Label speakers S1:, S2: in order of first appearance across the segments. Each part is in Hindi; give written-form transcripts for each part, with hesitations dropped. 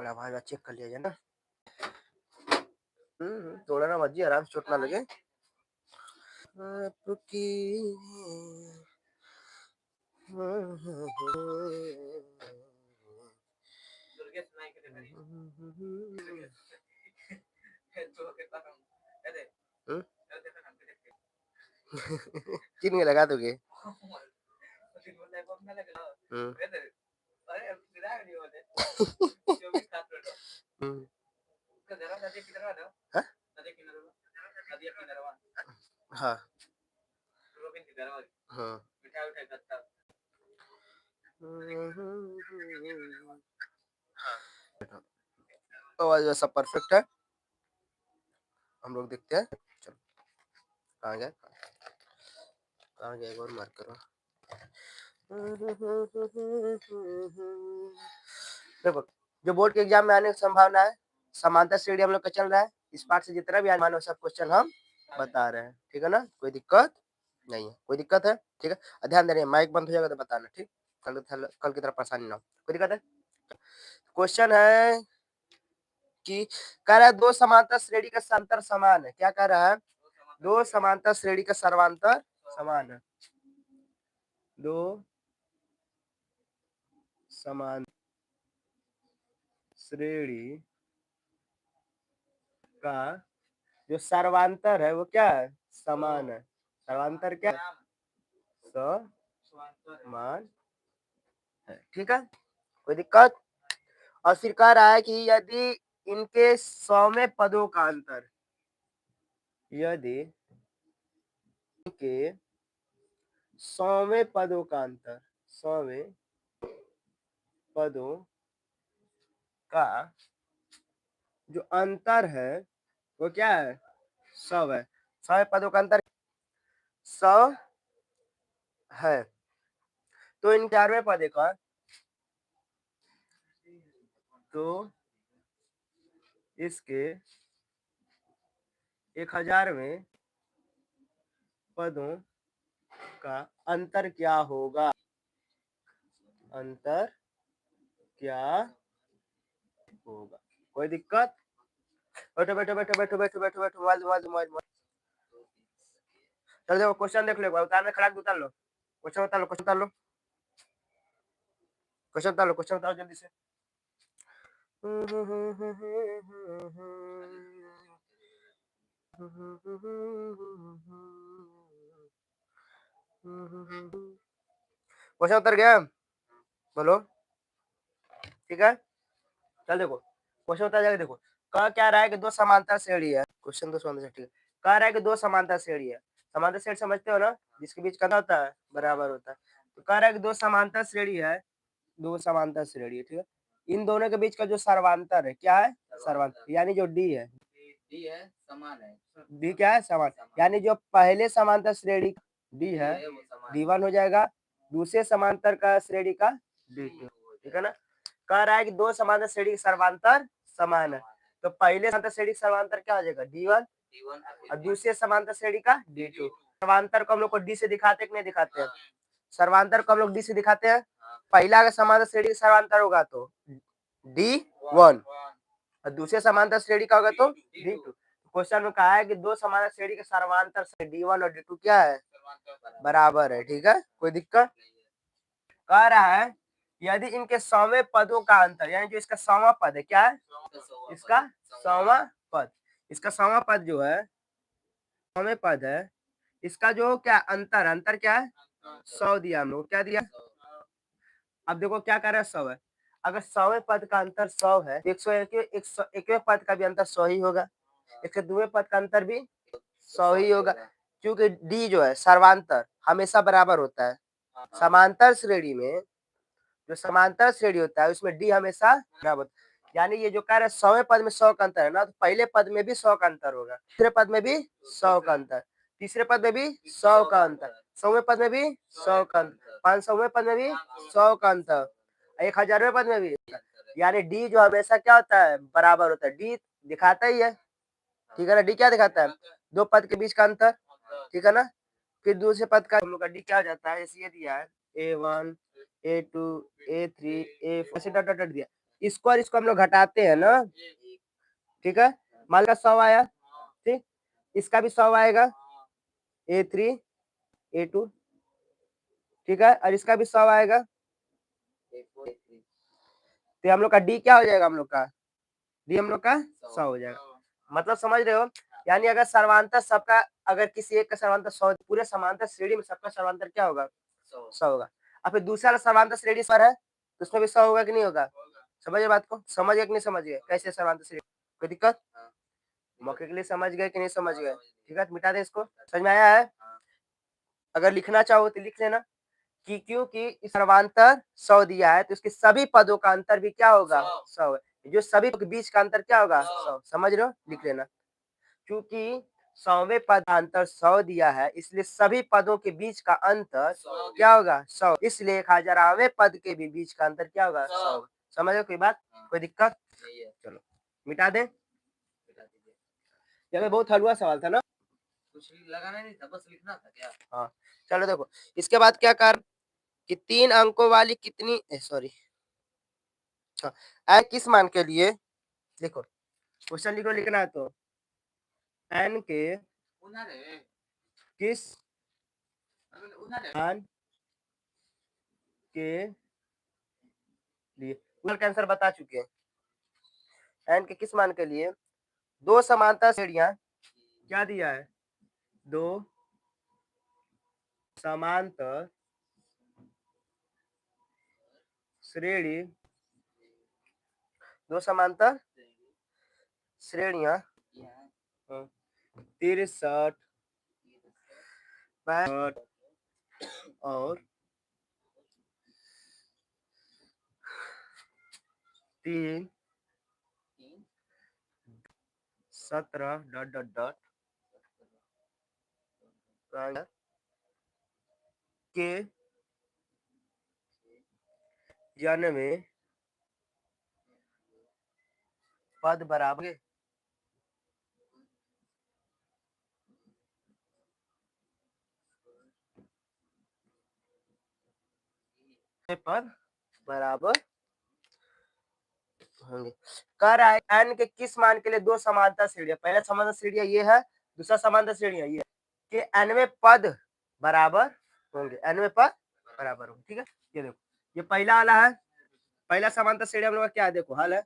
S1: थोड़ा भाई चेक कर लिया जाए ना। थोड़ा ना मर्जी आराम से चोट ना लगे। आपकी किन के लगा दोगे? हाँ? हाँ हाँ तो आज सब परफेक्ट है। हम लोग देखते हैं। चलो कहाँ गया कहाँ गया, एक और मार्क करो। देखो जो बोर्ड के एग्जाम में आने की संभावना है, समांतर श्रेणी हम लोग का चल रहा है। इस पार्ट से जितना भी आने वाला सब क्वेश्चन हम बता रहे हैं, ठीक है ना? कोई दिक्कत नहीं है? कोई दिक्कत है? ठीक है, ध्यान देना, माइक बंद हो जाएगा तो बताना, ठीक? कल की तरह परेशानी ना हो। कोई दिक्कत है? क्वेश्चन है कि कह रहा है दो समांतर श्रेणी का सर्वांतर समान है। क्या कह रहा है? दो समांतर श्रेणी का सर्वांतर समान है। दो समान श्रेणी का जो सर्वांतर है वो क्या है? समान है। सर्वांतर क्या है? समान है, ठीक है? कोई दिक्कत? और फिर कह रहा है कि यदि इनके 100वें पदों का अंतर, यदि इनके 100वें पदों का अंतर, 100वें पदों का जो अंतर है वो क्या है? 100 है। 100 पदों का अंतर 100 है। तो इन 11वें पद का, तो इसके 1000वें पदों का अंतर क्या होगा? अंतर क्या होगा? कोई दिक्कत? बैठो बैठो बैठो बैठो बैठो बैठो बैठो, मोबाइल। चलो देखो क्वेश्चन देख लो, उतारना खड़ा उतार लो, क्वेश्चन उतार लो, क्वेश्चन उतार लो, क्वेश्चन उतार लो, क्वेश्चन उतारो जल्दी से। क्वेश्चन उतर गया? बोलो, ठीक है? चल देखो क्वेश्चन उतर जाएगा। देखो कह क्या रहा है कि दो समांतर श्रेणी है। क्वेश्चन 2 समांतर, ठीक है? कह रहा है कि दो समांतर श्रेणी है। समांतर श्रेणी समझते हो ना, जिसके बीच कितना होता है? बराबर होता है। तो कह रहा है कि दो समांतर श्रेणी है, दो समांतर श्रेणी है, ठीक है? इन दोनों के बीच का जो सर्वांतर है, क्या है? सर्वांतर, यानी जो डी है, डी है समान है। डी क्या है? समान। यानी जो पहले समांतर श्रेणी डी है D1 हो जाएगा, दूसरे समांतर का श्रेणी का D2, ठीक है ना? कह रहा है कि दो समांतर श्रेणी के सर्वांतर समान है। तो पहले समांतर श्रेणी का सर्वांतर क्या हो जाएगा? D1 और दूसरे समांतर श्रेणी का D2। सर्वांतर को हम लोग को डी से दिखाते कि नहीं दिखाते हैं? सर्वांतर को हम लोग डी से दिखाते हैं। पहला अगर समांतर श्रेणी का सर्वांतर होगा तो D1 और दूसरे समांतर श्रेणी का होगा तो D2। क्वेश्चन में कहा है कि दो समांतर श्रेणी के सर्वांतर से D1 और D2 क्या है? बराबर है, ठीक है? कोई दिक्कत? कह रहा है यदि इनके 100वें पदों का अंतर, यानी जो इसका 100वां पद है, क्या है? इसका 100वां पद, इसका 100वां पद जो है, 100वें पद है, इसका जो क्या अंतर क्या है? 100 दिया हम लोग, क्या दिया? अब देखो क्या कर रहा है? 100 है। अगर 100वें पद का अंतर 100 है, 101वें पद का भी अंतर 100 ही होगा, 102वें पद का अंतर भी 100 ही होगा, क्योंकि डी जो है सर्वांतर हमेशा बराबर होता है। समांतर श्रेणी में जो समांतर श्रेणी होता है उसमें डी हमेशा बराबर, यानी ये जो कह रहा है 100वें पद में 100 का अंतर है ना, तो पहले पद में भी 100 का अंतर होगा, दूसरे पद में भी 100 का अंतर, तीसरे पद में भी 100 का अंतर, 100वें पद में भी 100 का अंतर, 500वें पद में भी 100 का अंतर, 1000वें पद में भी। यानी डी जो हमेशा क्या होता है? बराबर होता है। डी दिखाता ही है, ठीक है ना? डी क्या दिखाता है? दो पद के बीच का अंतर, ठीक है ना? फिर दूसरे पद का हम लोग का डी क्या हो जाता है? ऐसे ये दिया है A1 A2 A3 A4 ऐसे डॉट डॉट दिया, इसको और इसको हम लोग घटाते हैं ना, ठीक है। मान लो 100 आया, ठीक, इसका भी 100 आएगा, A3 A2, ठीक है, और इसका भी 100 आएगा, तो हम लोग का डी क्या हो जाएगा, हम लोग का डी हम लोग का 100 हो जाएगा। मतलब समझ रहे हो, यानी अगर सर्वांतर सबका, अगर किसी एक का सर्वांतर 100, पूरे समांतर श्रेणी में सबका सर्वांतर क्या होगा, 100 होगा। और फिर दूसरा सर्वांतर श्रेणी पर है तो उसमें भी 100 होगा कि नहीं होगा। समझिए बात को, समझ गए कि नहीं समझ गए, कैसे सर्वांतर श्रेणी, कोई दिक्कत, मौके के लिए समझ गए कि नहीं समझ गए, ठीक है, मिटा दे इसको, समझ में आया है। अगर लिखना चाहो तो लिख लेना कि क्योंकि इस सर्वांतर 100 दिया है तो इसके सभी पदों का अंतर भी क्या होगा, 100 है, जो सभी के बीच का अंतर क्या होगा, 100, समझ रहे हो, लिख लेना। क्योंकि 100वें पद का अंतर 100 दिया है, इसलिए सभी पदों के बीच का अंतर क्या होगा, 100, इसलिए 1000वें पद के भी बीच का अंतर क्या होगा, 100। समझ रहे, कोई बात, कोई दिक्कत, चलो मिटा दें। ये बहुत हलवा सवाल था ना, कुछ लगाना नहीं था, बस लिखना था क्या। हाँ, चलो देखो इसके बाद क्या कर कि 3 अंकों वाली कितनी, सॉरी, एन किस मान के लिए, देखो क्वेश्चन लिखो, लिखना है तो एन के किस मान के लिए, का आंसर बता चुके हैं। एन के किस मान के लिए दो समांतर श्रेणियां, क्या दिया है, दो समांतर श्रेणी, दो समांतर श्रेणियां 63 65 और 3 17 डॉट डॉट डॉट के 91 पद बराबर पद बराबर होंगे। कह रहा है एन के किस मान के लिए दो समांतर श्रेणियां, पहला समांतर श्रेणियां ये है, दूसरा समांतर श्रेणियां ये है, कि एनवें पद बराबर होंगे, एनवें पद बराबर होंगे, ठीक है। ये देखो ये पहला वाला है, पहला समांतर श्रेणी हम लोग का क्या है, देखो हल है,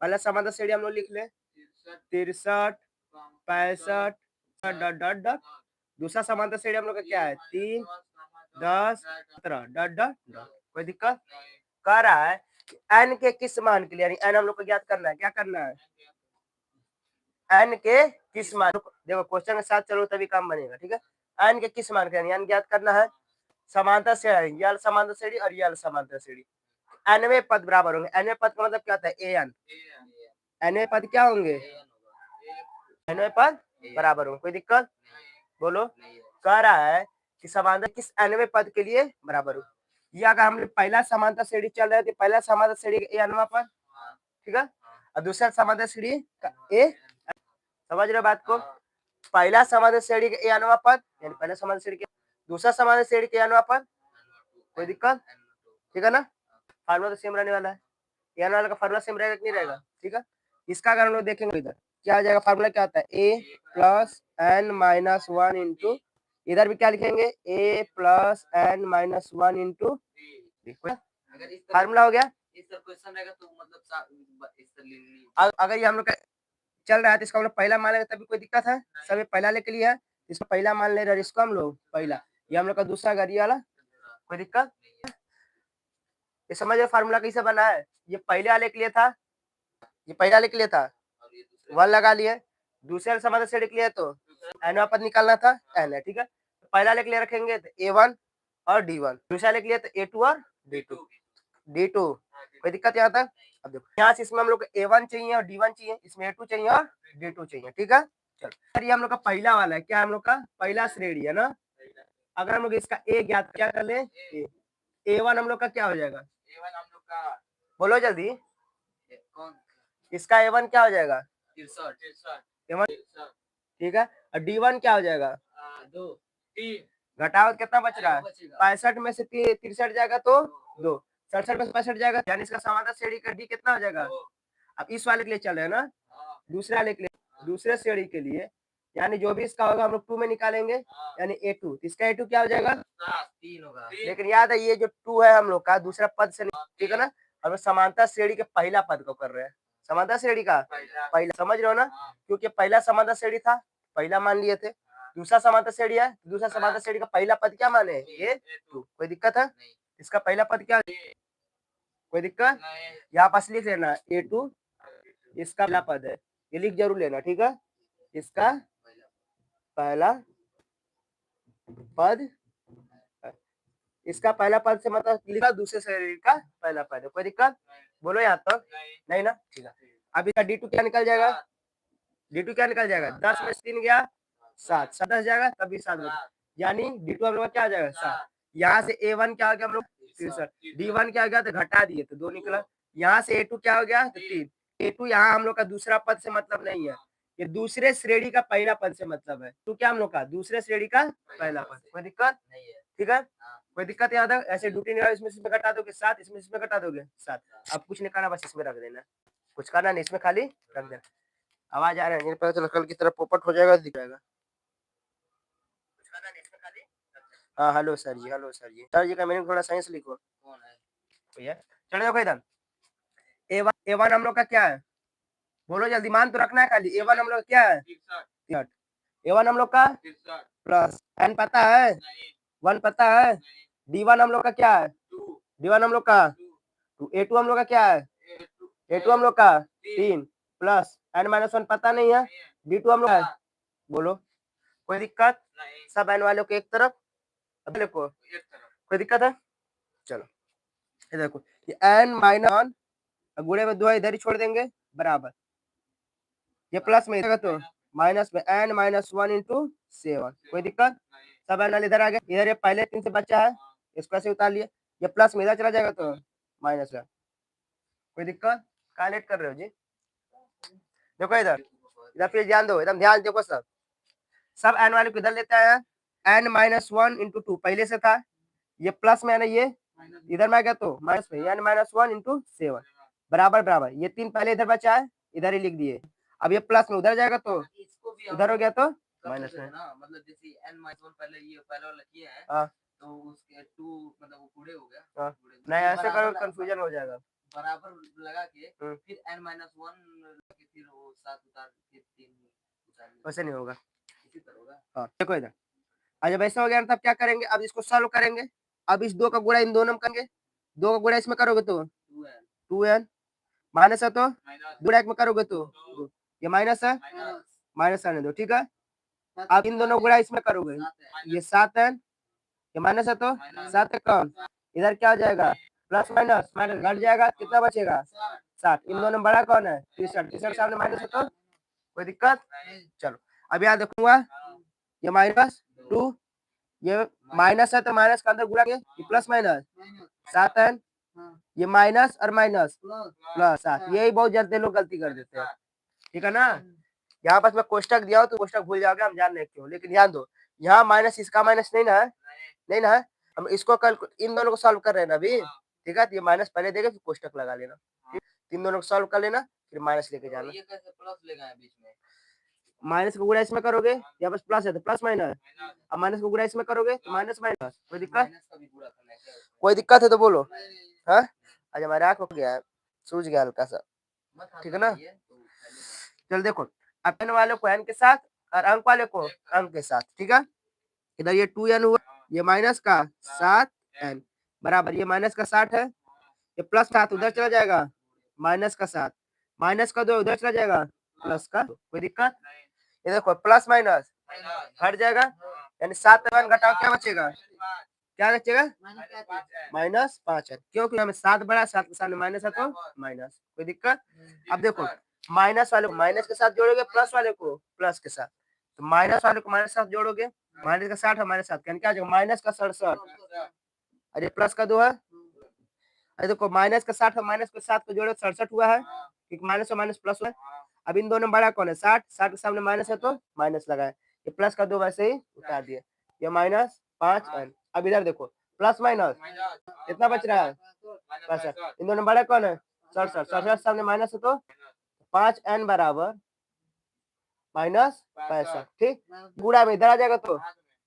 S1: पहला समांतर श्रेणी हम लोग लिख ले 63 65 डॉट डॉट डॉट, दूसरा समांतर श्रेणी हम लोग का क्या है 3 10 17 डॉट डॉट डॉट, कोई दिक्कत। कह रहा है एन के किस मान के लिए, यानी एन हम लोग को ज्ञात करना है, क्या करना है, एन के किस मान, देखो क्वेश्चन के साथ चलो तभी काम बनेगा, ठीक है। एन के किस मान के यानी ज्ञात करना है, समांतर श्रेणी, यल समांतर श्रेणी और यल समांतर श्रेणी, एनवे पद बराबर होंगे, एनवे पद का मतलब क्या होता है, ए एन, एनवे पद क्या होंगे, एनवे पद बराबर होंगे, कोई दिक्कत, बोलो। कह रहा है कि समांतर किस एनवे पद के लिए बराबर हो, या अगर हम पहला समांतर श्रेणी चल रहा है तो पहला समांतर श्रेणी का ए एनवा पद, ठीक है, और दूसरा समांतर श्रेणी का ए, समझ रहे बात को, पहला समांतर श्रेणी का ए एनवा पद यानी पहला समांतर श्रेणी के, दूसरा समांतर श्रेणी के एनवा पद, कोई दिक्कत, ठीक है ना, फार्मूला तो सेम रहने वाला है, एन वाला का फार्मूला सेम रहेगा कि नहीं रहेगा, ठीक है। इसका अगर हम लोग देखेंगे इधर क्या आ जाएगा, फार्मूला क्या आता है, a plus N minus 1 into, इधर भी क्या लिखेंगे, a plus N minus 1 into, formula हो गया। क्वेश्चन रहेगा तो मतलब अगर ये हम लोग का चल रहा है तो इसका हम लोग पहला मान लेंगे तभी कोई दिक्कत है, सभी पहला लेके लिए है, इसको पहला मान ले रहे, इसको हम लोग पहला, ये हम लोग का दूसरा गाड़ी वाला, कोई दिक्कत। ये समझ फार्मूला कैसे बना है, ये पहले वाले के लिए था, ये पहला वाले के लिए था, वन लगा लिए, दूसरे समांतर श्रेणी के लिए तो एन पद निकालना था, एन है, ठीक है। पहला वाले के लिए रखेंगे तो A1 और D1, दूसरा वाले के लिए तो A2 और D2, कोई दिक्कत यहाँ तक। अब देखो यहाँ से इसमें हम लोग को A1 चाहिए और D1 चाहिए, इसमें A2 चाहिए और D2 चाहिए, ठीक है। चलो ये हम लोग का पहला वाला है, क्या हम लोग का पहला श्रेणी है ना, अगर हम लोग इसका ए ज्ञात क्या कर ले, A1 हम लोग का क्या हो जाएगा, A1 हम लोग का, बोलो जल्दी, इसका A1 क्या हो जाएगा, A1, ठीक है, और D1 क्या हो जाएगा, 2 3, घटाओ कितना बच रहा है, 65 में से 63 जाएगा तो 2, 67 में 65 जाएगा, यानी इसका समांतर श्रेणी का डी कितना हो जाएगा। अब इस वाले के लिए चल रहे हैं ना, दूसरे वाले के लिए, दूसरे श्रेणी के लिए, यानी जो भी इसका होगा हम लोग 2 में निकालेंगे, यानी A2, इसका A2 क्या हो जाएगा 3 होगा। लेकिन याद है ये जो 2 है हम लोग का दूसरा पद से, ठीक है ना, हम लोग समांतर श्रेणी के पहला पद को कर रहे हैं, समांतर श्रेणी का पहला, समझ रहे हो ना, क्योंकि पहला समांतर श्रेणी था, पहला मान लिए थे, दूसरा समांतर श्रेणी है, दूसरा समांतर श्रेणी का पहला पद क्या माने A2, कोई दिक्कत है, इसका पहला पद क्या, कोई दिक्कत, यहाँ पास लिख लेना A2 इसका पहला पद है, ये लिख जरूर लेना, ठीक है, इसका पहला पद, इसका पहला पद से मतलब लिखा दूसरे शरीर का पहला पद है, कोई दिक्कत, बोलो यहाँ तक नहीं ना, ठीक है। अब इसका D2 क्या निकल जाएगा, D2 क्या निकल जाएगा, 10 में 3 गया 7, 10 जाएगा तभी 7, यानी D2 हम लोग क्या आ जाएगा 7। यहाँ से A1 क्या हो गया हम लोग 63, D1 क्या हो गया तो घटा दिए तो 2 निकला, यहाँ से A2 क्या हो गया तो 3, A2 यहाँ हम लोग का दूसरा पद से मतलब नहीं है, ये दूसरे श्रेणी का पहला पद से मतलब है, तो क्या हम लोग का दूसरे श्रेणी का पहला पद, कोई दिक्कत नहीं है, ठीक है, कोई दिक्कत यहाँ तक, ऐसे ड्यूटी नहीं, इसमें इसमें घटा दोगे 7, इसमें इसमें घटा दोगे 7, अब कुछ नहीं करना, बस इसमें रख देना, कुछ करना नहीं, इसमें खाली रख देना। आवाज आ रहा है, पता चला कल की तरह पोपट हो जाएगा, दिख जाएगा। हाँ हेलो सर जी, हेलो सर जी, सर जी का मीनिंग थोड़ा साइंस लिखो, कौन है भैया, चलो देखो इधर, A1 हम लोग का क्या है, बोलो जल्दी, मान तो रखना है खाली, A1 हम लोग क्या है 63, A1 हम लोग का प्लस n पता है 1 पता है, D1 हम लोग का क्या है, D1 हम लोग का 2, A2 हम लोग का क्या है, A2 हम लोग का 3 प्लस n-1 पता नहीं है, D2 हम लोग का, बोलो कोई दिक्कत, सब n वालों को एक तरफ, अब देखो कोई दिक्कत है, चलो ये देखो ये n-1 गुणे में 2 इधर ही छोड़ देंगे बराबर, ये प्लस में इधर तो माइनस में n-1 इंटू 7, कोई दिक्कत, सब n इधर आ गया, इधर ये पहले 3 से बचा है, इसको ऐसे उतार लिए, ये प्लस में इधर चला जाएगा तो माइनस है, कोई दिक्कत, कहाँ लेट कर रहे हो जी, देखो इधर इधर फिर ध्यान दो, एकदम ध्यान देखो, सब n वाले को इधर लेते हैं, n-1 इंटू 2 पहले से था, ये प्लस में है ना, ये इधर में आ गया तो माइनस में, n-1 इंटू 7 बराबर बराबर, ये 3 पहले इधर बचा है, इधर ही लिख दिए, अब ये प्लस में उधर जाएगा तो इधर हो गया तो माइनस में, मतलब जैसे n-1 पहले ये पहले वाला किया है, हाँ तो उसके 2 मतलब वो पूरे हो गया, हाँ नहीं ऐसे करो कंफ्यूजन हो जाएगा, बराबर लगा के फिर n-1 फिर वो 7 उतार फिर 3 उतार, वैसे नहीं होगा, इसी तरह होगा, हाँ देखो इधर, जब ऐसा हो गया तब क्या करेंगे, अब इसको सॉल्व करेंगे, अब इस 2 का गुणा इन दोनों में करेंगे, 2 का गुणा इसमें करोगे तो 2n माइनस है तो गुणा एक में करोगे तो ये माइनस है, माइनस आने दो, ठीक है, अब इन दोनों गुणा इसमें करोगे, ये 7n, ये माइनस है तो 7 है कम, इधर क्या हो जाएगा प्लस माइनस माइनस घट जाएगा, कितना बचेगा 7, इन दोनों में बड़ा कौन है 63 सामने माइनस है तो कोई दिक्कत, चलो अब यहाँ देखूंगा, ये माइनस 2, ये माइनस है तो माइनस का अंदर गुणा के प्लस माइनस 7n, ये माइनस और माइनस प्लस 7, यही बहुत ज्यादा लोग गलती कर देते हैं, ठीक है ना, यहाँ पास मैं कोष्टक दिया हूँ तो कोष्टक भूल जाओगे, हम जान रहे क्यों, लेकिन ध्यान दो यहाँ माइनस इसका माइनस नहीं ना है, नहीं ना है, हम इसको कल इन दोनों को सॉल्व कर रहे हैं ना अभी, ठीक है, ये माइनस पहले देगा फिर कोष्टक लगा लेना, इन दोनों को सॉल्व कर लेना फिर माइनस लेके जाना, ये कैसे प्लस लेगा बीच में, माइनस को गुणा इसमें करोगे, यहाँ पास प्लस है तो प्लस माइनस, अब माइनस को गुणा इसमें करोगे तो माइनस माइनस, कोई दिक्कत, कोई दिक्कत है तो बोलो, हाँ आज हमारे आँख हो गया है, सूझ गया हल्का सा, ठीक है ना, चल देखो अब n वाले को n के साथ और अंक वाले को अंक के साथ, ठीक है, इधर ये 2n हुआ, ये माइनस का 7n बराबर, ये माइनस का 60 है, ये प्लस 7 उधर चला जाएगा, माइनस का 7 माइनस का 2 उधर चला जाएगा, प्लस का 2, कोई दिक्कत, ये देखो प्लस माइनस हट जाएगा, यानी 7 घटाओ क्या बचेगा, क्या बचेगा -5 है, क्योंकि हमें 7 बड़ा 7 के सामने माइनस है तो माइनस, कोई दिक्कत, अब देखो माइनस वाले को माइनस के साथ जोड़ोगे, प्लस वाले को प्लस के साथ, तो माइनस वाले को माइनस के साथ जोड़ोगे, माइनस का 60 है माइनस 7 क्या जाएगा माइनस का 67, अरे प्लस का 2 है, अरे देखो माइनस का 60 है माइनस के 7 को जोड़ो 67 हुआ है, क्योंकि माइनस और माइनस प्लस हुआ है, अब इन दोनों में बड़ा कौन है 60, 60 के सामने माइनस है तो माइनस लगाए, ये प्लस का 2 वैसे ही उतार दिए, ये -5n, अब इधर देखो प्लस माइनस कितना बच रहा है 65। इन दोनों बड़ा कौन है? 67। 67 सामने माइनस है तो 5n बराबर -65। ठीक, गुणा में इधर आ जाएगा तो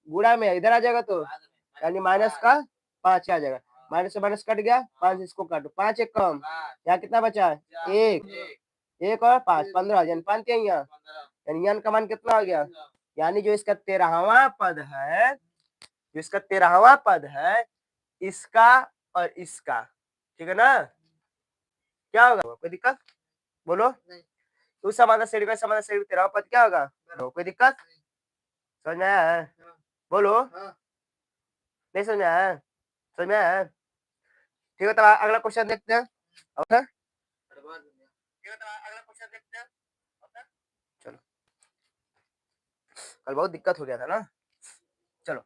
S1: गुणा में इधर आ जाएगा तो यानी माइनस का 5 आ जाएगा। माइनस से माइनस कट गया, 5 इसको काटो, 5 एक कम, यहाँ कितना बचा है? एक और 5 15, यानी 5 क्या यहाँ, यानी n का मान कितना हो गया? यानी जो इसका 13वां पद है, जो इसका 13वां पद है, इसका और इसका, ठीक है ना? क्या होगा? कोई दिक्कत? बोलो। तो समानता श्रेणी का समानता श्रेणी 13वां पद क्या होगा? कोई दिक्कत? समझ में आया है? बोलो। नहीं समझ में आया? समझ में आया? ठीक है, तो अगला क्वेश्चन देखते हैं। ओके, अगला क्वेश्चन देखते हैं। चलो, कल बहुत दिक्कत हो गया था ना। चलो,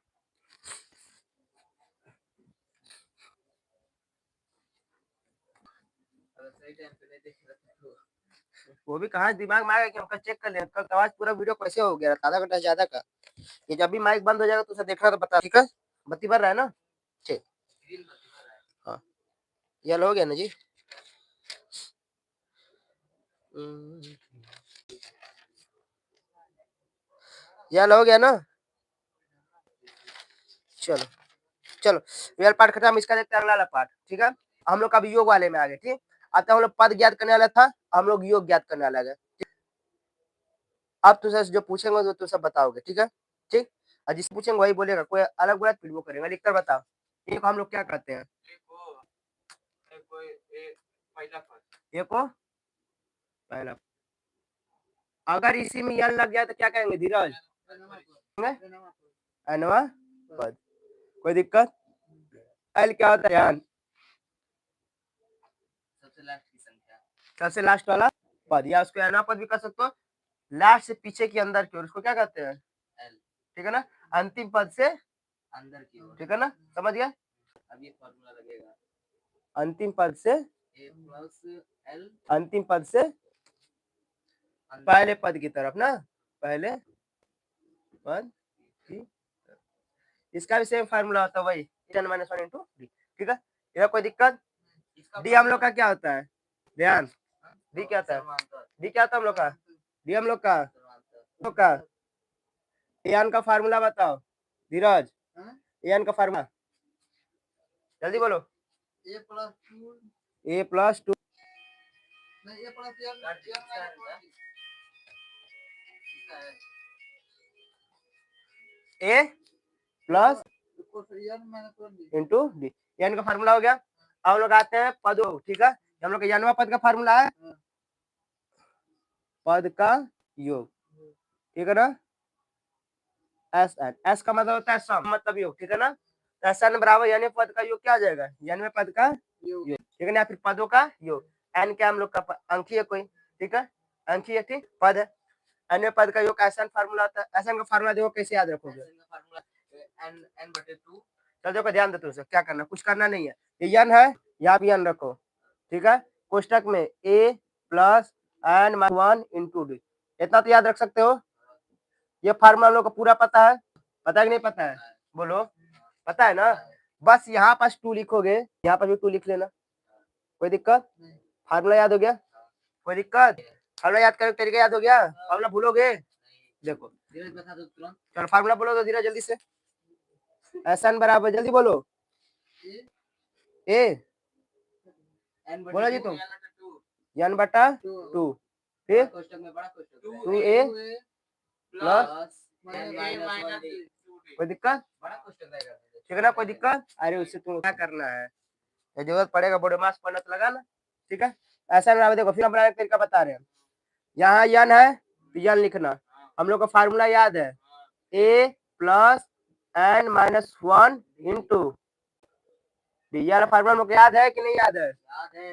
S1: वो भी कहाँ दिमाग में आएगा कि हमका चेक कर लें कल आवाज पूरा वीडियो कैसे हो गया, आधा घंटा ज्यादा का। ये जब भी माइक बंद हो जाएगा तो उसे देखना तो बता, ठीक है? बत्ती भर रहा है ना? ठीक, हाँ, ये हो गया ना जी। ये हो गया ना? चलो चलो, रियल पार्ट खत्म, इसका देखते हैं अगला वाला पार्ट, ठीक है? हम लोग अभी योग वाले में आ गए, ठीक। अब तक हम लोग पद ज्ञात करने वाला था, हम लोग योग ज्ञात करने वाला है। अब तुझे जो पूछेंगे तो तू सब बताओगे, ठीक है? ठीक, और जिस पूछेंगे वही बोलेगा, कोई अलग बोला फिर वो करेगा। लिखकर बताओ, एक हम लोग क्या करते हैं? एक को पहला, अगर इसी में यन लग जाए तो क्या कहेंगे धीरज? अनवा पद। कोई दिक्कत? एल क्या होता है यान? सबसे लास्ट वाला पद, या उसको अनवा पद भी कर सकते हो। लास्ट से पीछे की अंदर की ओर उसको क्या कहते हैं? ठीक है ना? अंतिम पद से अंदर की ओर, ठीक है ना? समझ गया? अब ये फॉर्मूला लगेगा, अंतिम पद से a प्लस l, अंतिम पद से पहले पद की तरफ ना, पहले पद की, इसका भी सेम फार्मूला होता है वही n - 1 इंटू डी, ठीक है? इधर कोई दिक्कत? डी हम लोग का क्या होता है? ध्यान, डी क्या होता है? डी क्या होता है हम लोग का? डी हम लोग का एन का फार्मूला बताओ धीरज, एन का फार्मूला जल्दी बोलो। ए प्लस टू ए प्लस इंटू डी, एन का फार्मूला हो गया। अब लोग आते हैं पदों, ठीक है? हम लोग का एनवा पद का फार्मूला है पद का योग, ठीक है ना? एस एन, एस का मतलब होता है सम, मतलब योग, ठीक है ना? तो एस एन बराबर यानी पद का योग क्या आ जाएगा? यानी पद का योग, ठीक है ना? फिर पदों का योग, एन क्या हम लोग का अंकी है कोई, ठीक है? अंकी है, ठीक, पद है। एन पद का योग एस एन फार्मूला होता है। एस एन का फार्मूला देखो कैसे याद रखोगे? चल देखो, ध्यान देते हो, क्या करना, कुछ करना नहीं है। ये यन है, यहाँ भी यन रखो, ठीक है? कोष्टक में ए प्लस एन - 1 इंटू डी, इतना तो याद रख सकते हो। ये फार्मूला लोग को पूरा पता है? पता है कि नहीं पता है? बोलो, पता है ना? बस यहाँ पास 2 लिखोगे, यहाँ पर भी 2 लिख लेना, कोई दिक्कत? फार्मूला याद हो गया? कोई दिक्कत? फार्मूला याद करने का तरीका याद हो गया? फार्मूला भूलोगे? देखो बता दो तुरंत, चलो फार्मूला बोलो तो धीरे जल्दी से। एस एन बराबर, जल्दी बोलो। ए बोलो जी तुम, एन बटा 2, फिर 2a प्लस, कोई दिक्कत? ठीक है ना? कोई दिक्कत? अरे उससे तुम क्या करना है, जरूरत पड़ेगा बोर्ड मास पढ़ना तो लगा ना, ठीक है? ऐसा ना देखो, फिर हम तरीका बता रहे हैं। यहाँ यन है तो यन लिखना, हम लोग का फार्मूला याद है, a plus N - 1 into d, ये फार्मूला लोग याद है कि नहीं याद है? याद है,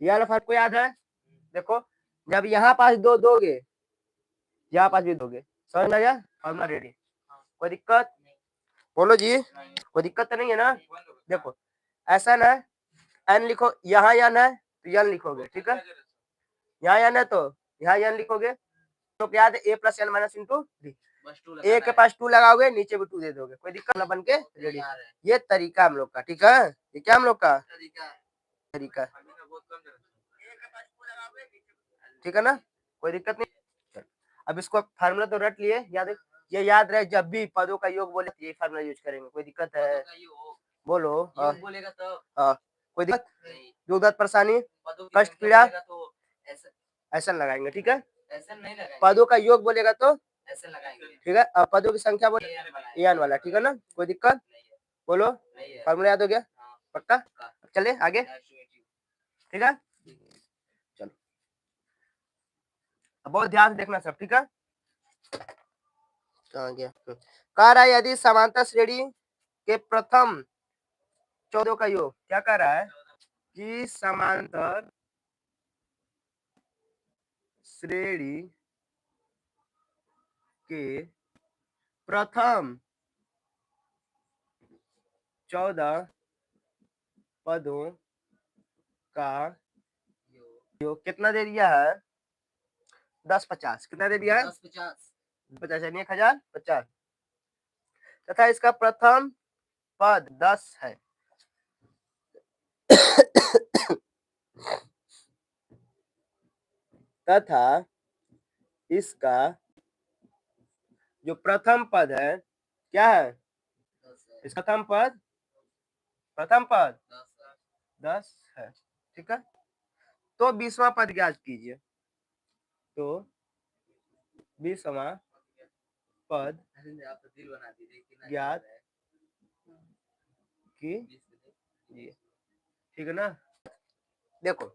S1: ये फार्मूला को याद है। देखो, जब यहाँ पास दो दोगे, यहाँ पास भी दोगे, समझ में आ गया? फार्मूला रेडी, कोई दिक्कत? बोलो जी, कोई दिक्कत तो नहीं है ना? देखो, ऐसा ना एन लिखो, यहाँ यन है तो यन लिखोगे, ठीक है? यहाँ यन है तो यहाँ यन लिखोगे, तो याद है a plus N minus into d. ए के पास 2 लगाओगे, नीचे भी 2 दे दोगे, कोई दिक्कत ना, बन के रेडी। ये तरीका हम लोग का, ठीक है, ये क्या हम लोग का तरीका, ठीक है ना, कोई दिक्कत नहीं। चलो, अब इसको फार्मूला तो रट लिए, ये याद रहे, जब भी पदों का योग बोले ये फार्मूला यूज करेंगे, कोई दिक्कत है, बोलो। बोलेगा तो कोई दिक्कत, दुख दर्द परेशानी कष्ट पीड़ा ऐसा लगाएंगे, ठीक है, पदों का योग बोलेगा तो ऐसे लगाएंगे, ठीक है। अब पदों की संख्या बोले एन वाला, ठीक है ना, कोई दिक्कत, बोलो, फार्मूला याद हो गया, पक्का, चले आगे, ठीक है, चलो, अब बहुत ध्यान से देखना सब, ठीक है। कहाँ गया, कह रहा है यदि समांतर श्रेणी के प्रथम 14 का योग, क्या कह रहा है कि समांतर श्रेणी के प्रथम 14 पदों का योग कितना दे दिया है, 1050, कितना दे दिया है, 50 यानी 1050, तथा इसका प्रथम पद 10 है। तथा इसका जो प्रथम पद है क्या है, इसका प्रथम पद 10 है, ठीक है। तो 20वां पद ज्ञात कीजिए, तो 20वां पद ज्ञात कीजिए, ठीक है ना। देखो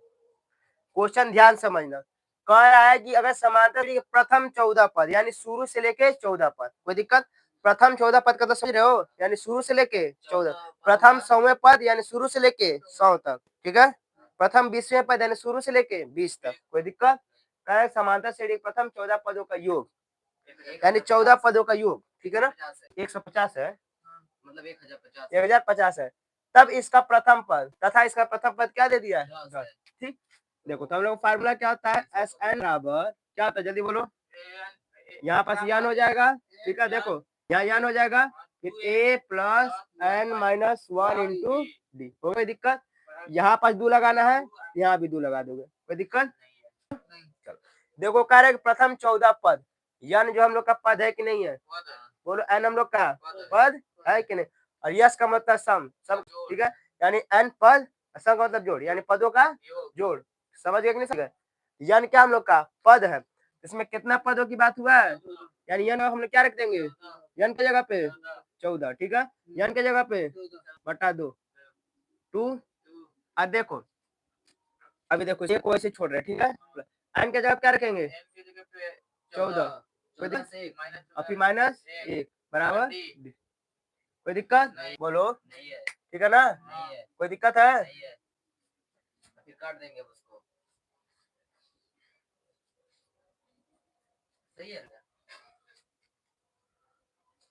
S1: क्वेश्चन ध्यान समझना, कह रहा है कि अगर समांतर के प्रथम 14 पद यानी शुरू से लेके 14 पद, कोई दिक्कत, प्रथम 14 पद का तो समझ रहे हो, यानी शुरू से लेके 14, प्रथम 100वें पद यानी शुरू से लेके 100 तक, ठीक है, प्रथम 20वें पद यानी शुरू से लेके 20 तक, कोई दिक्कत, कह रहा है समांतर श्रेणी के प्रथम 14 पदों का योग यानी 14 पदों का योग, ठीक है ना, 150 है, मतलब 1050 है, तब इसका प्रथम पद तथा इसका प्रथम पद क्या दे दिया है, ठीक। देखो तो हम लोग फार्मूला क्या होता है, एस एन बराबर क्या होता है, जल्दी बोलो, यहाँ पास यान हो जाएगा, ठीक है, देखो यहाँ यान हो जाएगा, फिर a plus N minus 1 into d, हो गई दिक्कत, यहाँ पास 2 लगाना है, यहाँ भी 2 लगा दोगे, कोई दिक्कत। चलो देखो कह रहे प्रथम 14 पद, यन जो हम लोग का पद है कि नहीं है, बोलो, एन हम लोग का पद है कि नहीं, और यस का मतलब सम, ठीक है, यानी एन पद, सम का मतलब जोड़, यानी पदों का जोड़, समझ गए कि नहीं समझ गए, यन क्या हम लोग का पद है, इसमें कितना पदों की बात हुआ है, यानी यन हम लोग क्या रख देंगे, यन की जगह पे 14, ठीक है, यन की जगह पे बटा 2 2, अब देखो अभी देखो ये को ऐसे छोड़ रहे, ठीक है, एन के जगह क्या रखेंगे 14, और फिर माइनस 1 बराबर, कोई दिक्कत, बोलो, ठीक है ना, कोई दिक्कत है, फिर काट देंगे उसको, सही है,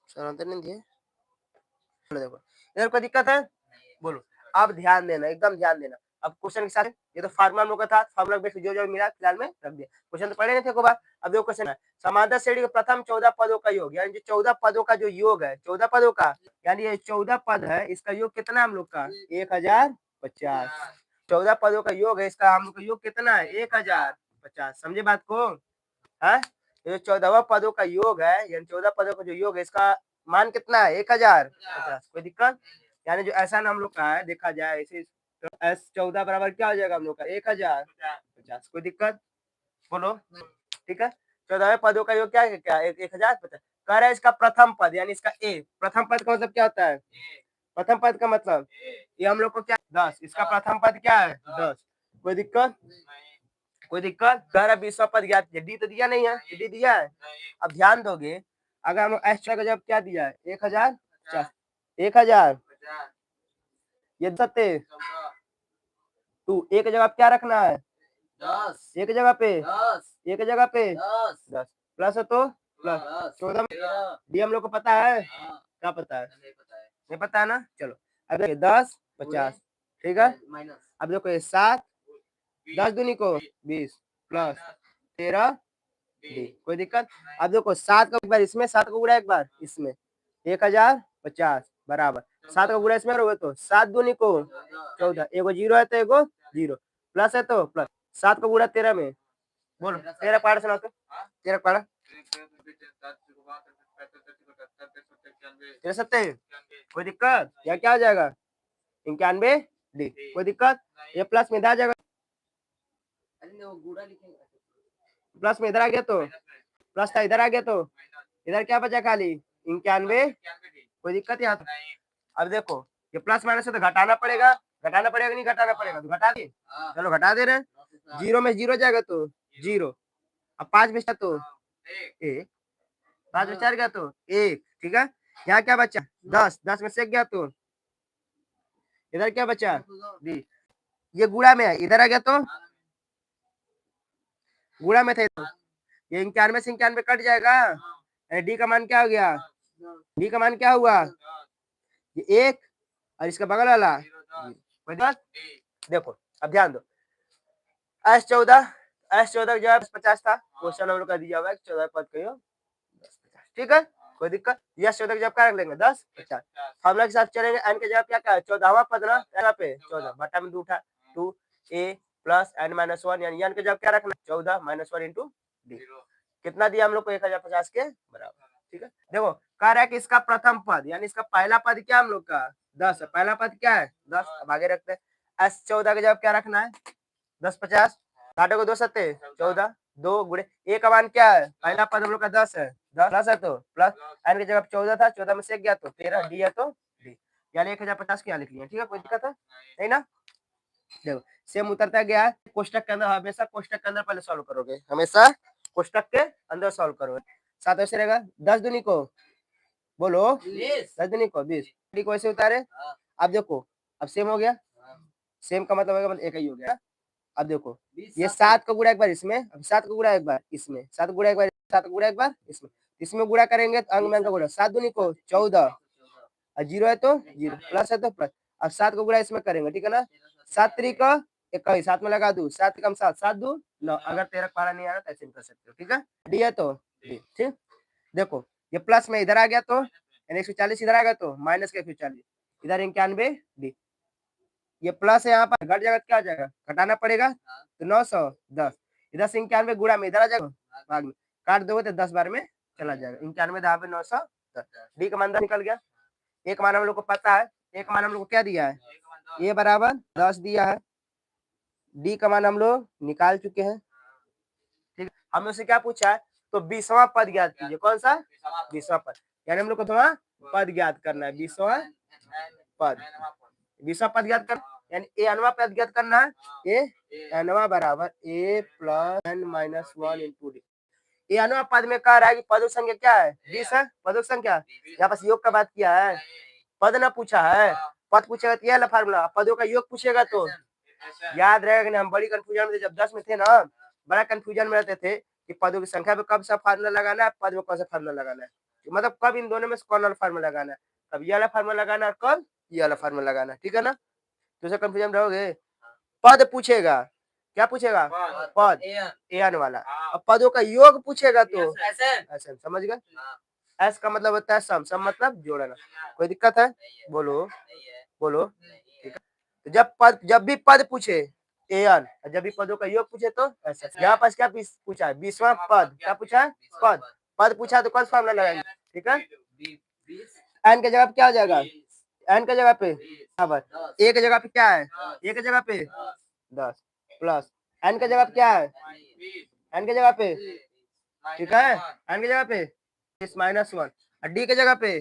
S1: सर नहीं दिए, देखो इधर कोई दिक्कत है, बोलो, अब ध्यान देना, एकदम ध्यान देना, अब क्वेश्चन के साथ, ये तो फार्मूला हम लोग का था, फार्मूला बेस जो जो मिला फिलहाल में रख दिया, क्वेश्चन तो पढ़े नहीं थे को बार, अब देखो क्वेश्चन है, समांतर श्रेणी के प्रथम 14 पदों का योग, यानी जो 14 पदों का जो योग है, 14 पदों का, यानी ये 14 पद है, इसका योग कितना हम लोग का 1050, 14 पदों का योग है, इसका हम लोग का योग कितना है 1050, समझे बात को, है, ये 14 पदों का योग है, यानी 14 पदों का जो योग है, इसका मान कितना है 1050, कोई दिक्कत, यानी जो ऐसा हम लोग का है देखा जाए ऐसे, तो S14 बराबर क्या हो जाएगा हम लोग का 1050, कोई दिक्कत, बोलो, ठीक है, 14 पदों का योग क्या है, क्या 1050, कह रहा है इसका प्रथम पद यानी इसका ए, प्रथम पद का मतलब क्या होता है, प्रथम पद का मतलब ये हम लोग को क्या 10, इसका प्रथम पद क्या है 10, कोई दिक्कत, कोई दिक्कत, कह रहा 20वां पद ज्ञात कीजिए, डी तो दिया नहीं है, डी दिया है, अब ध्यान दोगे, अगर हम एक्स्ट्रा का जब क्या दिया है 1000 ये सत्य, तू एक जगह क्या रखना है 10, एक जगह पे 10 प्लस है तो प्लस 14 डी हम लोग को पता है, क्या पता है, नहीं पता है ना, चलो अब देखिए 1050, ठीक है, अब देखो ये 7, 10 दूनी को 20 प्लस 13 डी। कोई दिक्कत? अब देखो 7 का एक बार इसमें, 7 का गुणा एक बार इसमें, 1050 बराबर 7 का गुणा इसमें करोगे तो 7 दूनी को 14, एगो जीरो है तो एगो जीरो, प्लस है तो प्लस, 7 का गुणा 13 में, बोलो 13 पारा सुना तो, 13 पारा 73, कोई दिक्कत? या क्या आ जाएगा 91 डी। कोई दिक्कत? ये प्लस में इधर आ जाएगा, प्लस में इधर आ गया तो प्लस था, इधर आ गया तो इधर क्या बचा खाली 91, कोई दिक्कत यहाँ? अब देखो ये प्लस माइनस है तो घटाना पड़ेगा, नहीं घटाना पड़ेगा तो घटा दिए, चलो घटा दे रहे हैं, जीरो में जीरो जाएगा तो जीरो, अब 5 बचा तो एक, 5 में 4 गया तो एक, ठीक है। यहाँ क्या बचा 10, 10 में से गया तो इधर क्या बचा डी, ये गुणा में है, इधर आ गया तो गुणा में थे तो ये 91 से 91 कट जाएगा, डी का मान क्या हो गया, डी का मान क्या हुआ, ये एक और इसका बगल वाला, देखो अब ध्यान दो, S14 जो है 50 था, क्वेश्चन हम लोग का दिया हुआ है 14 पद कहियो 10, ठीक है, कोई दिक्कत? यस 14 जब क्या रख लेंगे 10 50, फॉर्मूला के साथ चलेंगे, एन के जवाब क्या है 14वां पद ना, यहाँ पे 14 बटा में 2 उठा 2 a प्लस n माइनस 1, यानी एन के जवाब क्या रखना 14 माइनस 1 इंटू डी, कितना दिया हम लोग को 1050 के बराबर, ठीक है। देखो कह रहा है कि इसका प्रथम पद यानी इसका पहला पद क्या हम लोग का 10 है, पहला पद क्या है 10, अब आगे रखते हैं S14 के जवाब क्या रखना है 10 50, काटो को 2 सत्ते 14, 2 गुणे ए का मान क्या है, पहला पद हम लोग का 10 है, 10 प्लस है तो प्लस, एन की जगह 14 था, 14 में से गया तो 13, डी है तो डी, यानी 1050 की यहाँ लिख लिया, ठीक है, कोई दिक्कत है नहीं ना? देखो सेम उतरता गया है, कोष्टक के अंदर हमेशा कोष्टक के अंदर पहले सॉल्व करोगे, हमेशा कोष्टक के अंदर सॉल्व करोगे, 7 ऐसे रहेगा 10 दूनी को बोलो 10 दूनी को 20, डी को ऐसे उतारे, अब देखो अब सेम हो गया, सेम का मतलब होगा एक ही हो गया, अब देखो ये 7 का गुणा एक बार इसमें, अब 7 का गुणा एक बार इसमें, 7 गुणा एक बार, 7 का गुणा एक बार इसमें गुणा करेंगे तो अंग में अंग का गुणा, 7 दूनी को 14 और जीरो है तो जीरो, प्लस है तो प्लस, अब 7 का गुणा इसमें करेंगे, ठीक है ना, 7 3 का 21, 7 में लगा दू 7 कम 7 7 2 9, अगर 13 पारा नहीं आ रहा तो ऐसे कर सकते हो, ठीक है, डी है तो डी, ठीक। देखो ये प्लस में इधर आ गया तो यानी 140 इधर आ गया तो माइनस के 140, इधर 91 डी, ये प्लस है यहाँ पर घट जाएगा क्या आ जाएगा, घटाना पड़ेगा तो 910, इधर से 91 गुणा में इधर आ जाएगा, भाग में काट दोगे तो 10 बार में चला जाएगा, 91 यहाँ पे 910, डी का मान निकल गया, एक मान हम लोग को पता है, एक मान हम लोग को क्या दिया है ए बराबर 10 दिया है, डी का मान हम लोग निकाल चुके हैं, ठीक है, हमने उससे क्या पूछा है तो 20वां पद ज्ञात कीजिए, कौन सा 20वां पद, यानी हम लोग को थोड़ा पद ज्ञात करना है, 20वां पद, 20वां पद ज्ञात कर, यानी ए अनवा पद ज्ञात करना है, ए अनवा बराबर a plus N minus 1 into d, ये अनवा पद में कह रहा है कि पदों की संख्या क्या है 20 है, पदों की संख्या, यहाँ पास योग का बात किया है, पद ना पूछा है, पद पूछेगा तो यह फार्मूला, पदों का योग पूछेगा तो याद रहेगा कि हम बड़ी कंफ्यूजन में थे, जब 10 में थे ना बड़ा कंफ्यूजन में रहते थे कि पदों की संख्या पे कब सा फार्मूला लगाना है, पद में कौन सा फार्मूला लगाना है, मतलब कब इन दोनों में से कौन वाला फार्मूला लगाना है, कब ये वाला फार्मूला लगाना है, कब ये वाला फार्मूला लगाना है, ठीक है ना, तो कंफ्यूजन रहोगे, पद पूछेगा, क्या पूछेगा पद एन वाला, अब पदों का योग पूछेगा तो ऐसे, समझ गए, एस का मतलब होता है सम, सम मतलब जोड़ना, कोई दिक्कत है बोलो बोलो, ठीक है, तो जब भी पद पूछे एन, जब भी पदों का योग पूछे तो ऐसा, यहाँ पास क्या पूछा है 20वां पद, क्या पूछा है पद, पद पूछा तो कौन सा फार्मूला लगाएंगे, ठीक है, एन का जवाब क्या हो जाएगा, एन का जगह पे बराबर, ए की जगह पे क्या है, ए की जगह पे 10 प्लस एन का जगह पे क्या है, एन की जगह पे, ठीक है, एन की जगह पे इस माइनस 1, और डी की जगह पे,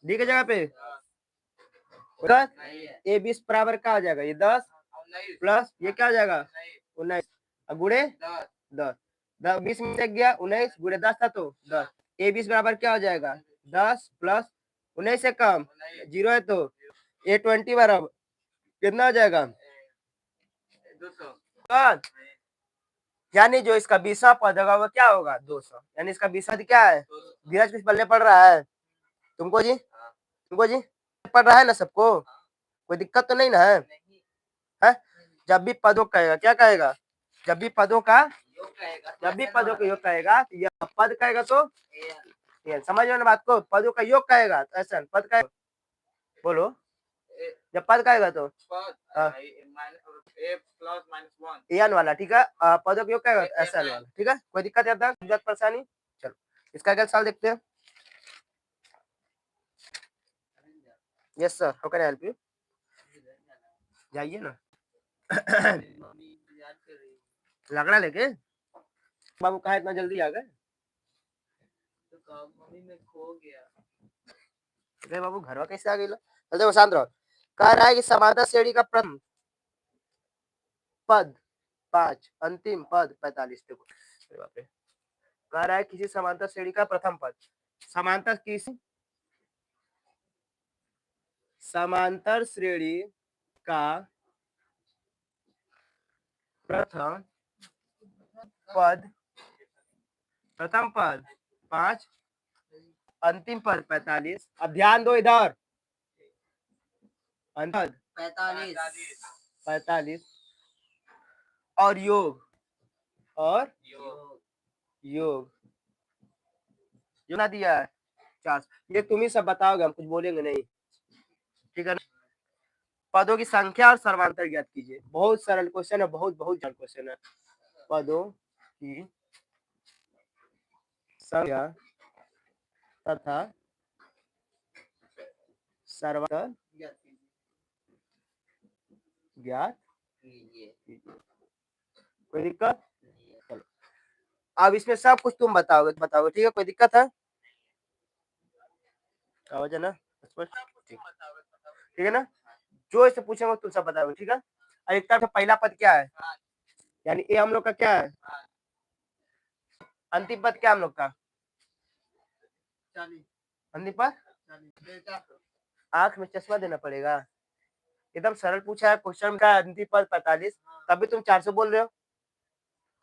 S1: डी की जगह पे 10, ए 20 बराबर क्या हो जाएगा, ये 10 प्लस ये क्या हो जाएगा 19, गुणे 10, 20 में से गया 19 गुणे 10 था तो 10, ए 20 बराबर क्या हो जाएगा 10 प्लस 19 से कम जीरो है तो ए 20 बराबर कितना हो जाएगा 200, यानी जो इसका 20वां पद होगा वो क्या होगा 200, यानी इसका 20वां पद क्या है, धीरज कुछ पल्ले पड़ रहा है तुमको जी, तुमको जी पड़ रहा है ना सबको, कोई दिक्कत तो नहीं ना है, है? जब भी पदों कहेगा क्या कहेगा, जब भी पदों का जब भी पदों का योग कहेगा तो यह पद कहेगा तो ये समझ लो ना बात को, पदों का योग कहेगा तो ऐसा पद का बोलो, जब पद कहेगा तो एन वाला, ठीक है, पदों का योग कहेगा तो ऐसा वाला, ठीक है, कोई दिक्कत है तक जरूरत परेशानी? चलो इसका अगला सवाल देखते हैं। Yes sir, how can I help you? जाइए ना। लकड़ा लेके बाबू कहा इतना जल्दी आ गए? तो मम्मी में खो गया। अरे बाबू घरवा कैसे आ गई? चल देखो शांत रहो। कह रहा है कि समांतर श्रेणी का प्रथम पद 5, अंतिम पद 45। देखो अरे बाप रे, कह रहा है किसी समांतर श्रेणी का प्रथम पद, समांतर किसी समांतर श्रेणी का प्रथम पद 5, अंतिम पद 45। अब ध्यान दो इधर, पद 45 और योग योग ना दिया है 4। ये तुम ही सब बताओगे, हम कुछ बोलेंगे नहीं, ठीक है ना? पदों की संख्या और सर्वांतर ज्ञात कीजिए। बहुत सरल क्वेश्चन है, बहुत सरल क्वेश्चन है। पदों की संख्या तथा सर्वांतर ज्ञात कीजिए। कोई दिक्कत? चलो अब इसमें सब कुछ तुम बताओगे, ठीक है? कोई दिक्कत है? आवाज है ना ठीक है ना? जो इसे पूछेंगे तुम सब बताओगे, ठीक है? और एक तरफ पहला पद क्या है, यानी ए हम लोग का क्या है, अंतिम पद क्या हम लोग का, अंतिम पद आंख में चश्मा देना पड़ेगा। एकदम सरल पूछा है क्वेश्चन का, अंतिम पद 45, तभी तुम 400 बोल रहे हो।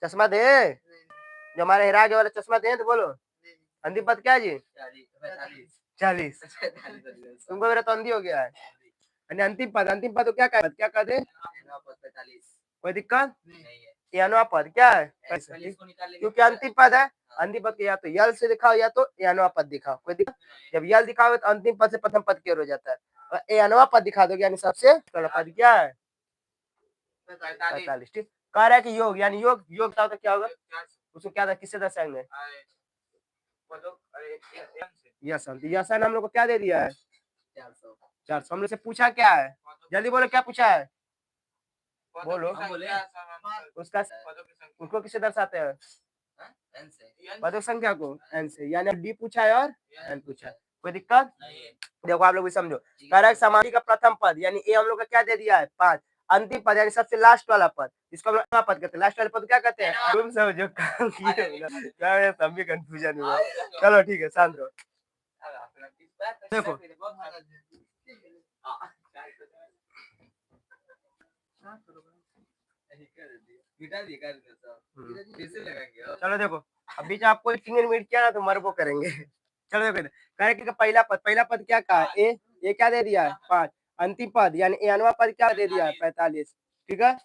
S1: चश्मा दे, जो हमारे हेरा के वाला चश्मा दे तो बोलो। अंतिम पद क्या है जी? 40। तुमको मेरा तो अंधी हो गया है। अंतिम पद तो क्या कह दे? कोई दिक्कत नहीं है। पद क्या है? क्योंकि अंतिम पद है, अंतिम पद या तो यल से दिखाओ या तो यानवा पद दिखाओ। कोई दिक्कत? जब यल दिखाओगे तो अंतिम पद से प्रथम पद क्लियर हो जाता है, और यानवा पद दिखा दोगे यानी सबसे पहला पद क्या है? 45। ठीक, कह रहा है कि योग यानी योग था तो क्या होगा, उसको क्या था, किससे दर्शाएंगे? यस हम लोग को क्या दे दिया है? 400। हम लोग से पूछा क्या है? जल्दी बोलो, क्या पूछा है? बोलो उसका, उसको किससे दर्शाते हैं? पदों संख्या को एन से, यानी डी पूछा है और एन पूछा है। कोई दिक्कत? देखो आप लोग भी समझो, करेक्ट समाधि का प्रथम पद यानी ए हम लोग का क्या दे दिया है? 5। अंतिम पद यानी सबसे लास्ट वाला पद, जिसको हम लोग पद कहते हैं, लास्ट वाले पद क्या कहते हैं? तुम समझो काम किए, सब भी कंफ्यूजन हुआ। चलो ठीक है, शांत रहो। देखो चलो देखो, अभी जो आपको 3 मिनट किया ना तो मरबो करेंगे। चलो देखो, करेक्ट पहला पद क्या कहा? ए क्या दे दिया है? 5। अंतिम पद यानी एनवा पद क्या दे दिया है? 45। ठीक है,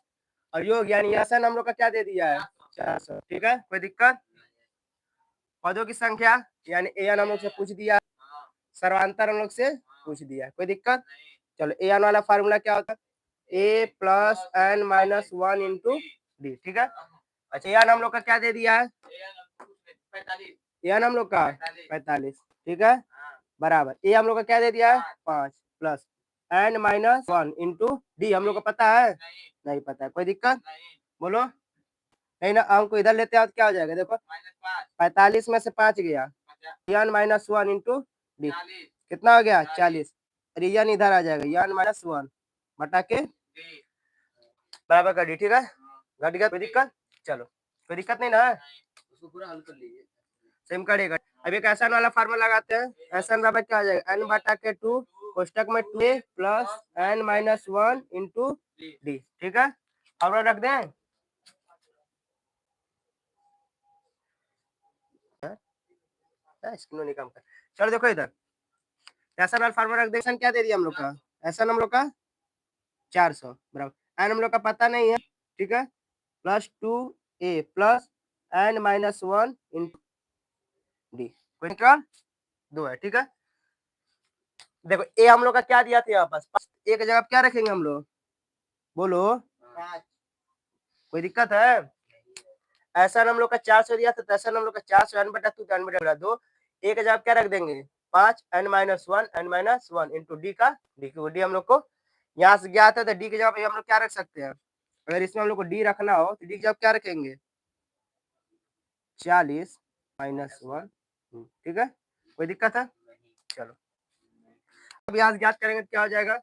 S1: और योग यानी आसन हम लोग का क्या दे दिया है? 400। ठीक है, कोई दिक्कत? पदों की संख्या यानी एन हम लोग से पूछ दिया, सर्वांतर हम लोग से पूछ दिया, कोई दिक्कत? चलो एन वाला फार्मूला क्या होता है? A plus N minus 1 into D. ठीक है, अच्छा एन हम लोग का क्या दे दिया है? एन हम लोग का 45। ठीक है, बराबर ए हम लोग का क्या दे दिया है? 5 plus N minus 1 into D हम लोग को पता है? नहीं पता है, कोई दिक्कत? बोलो नहीं ना, अंक को इधर लेते हैं तो क्या हो जाएगा? देखो 45 में से 5 गया, एन माइनस 1 इंटू डी कितना हो गया? 40। अरे एन इधर आ जाएगा, एन माइनस 1 बटा के बराबर कर दी। ठीक है, घट गया, कोई दिक्कत? चलो कोई दिक्कत नहीं ना, उसको पूरा हल कर लीजिए, सेम करेगा। अब एक एसन वाला फार्मूला लगाते हैं, एसन बराबर क्या आ जाएगा? एन बटा के 2 कोष्टक में 2 plus N minus 1 into D. ठीक है, अब रख दें, स्क्रीन नहीं काम कर। चलो देखो इधर, एसन वाला फार्मूला रख दें, एसन क्या दे दिया हम लोग का? एसन हम लोग का 400 बराबर, एन हम लोग का पता नहीं है, ठीक है, plus 2 a plus n minus one into d. कोई निकाल दो है, ठीक है। देखो ए हम लोग का क्या दिया था यहाँ पास, ए की जगह क्या रखेंगे हम लोग, बोलो। कोई दिक्कत है? ऐसा हम लोग का 400 दिया था, ऐसा हम लोग का 400 n बटा 2 n बटा 2, ए की जगह क्या रख देंगे 5 n minus one into D का डी हम लोग को यहाँ से गया था, तो डी की जगह पे हम लोग क्या रख सकते हैं, अगर इसमें हम लोग को डी रखना हो तो डी की जगह क्या रखेंगे 40 माइनस वन, ठीक है। कोई दिक्कत है? चलो अब यहाँ ज्ञात करेंगे तो क्या हो जाएगा,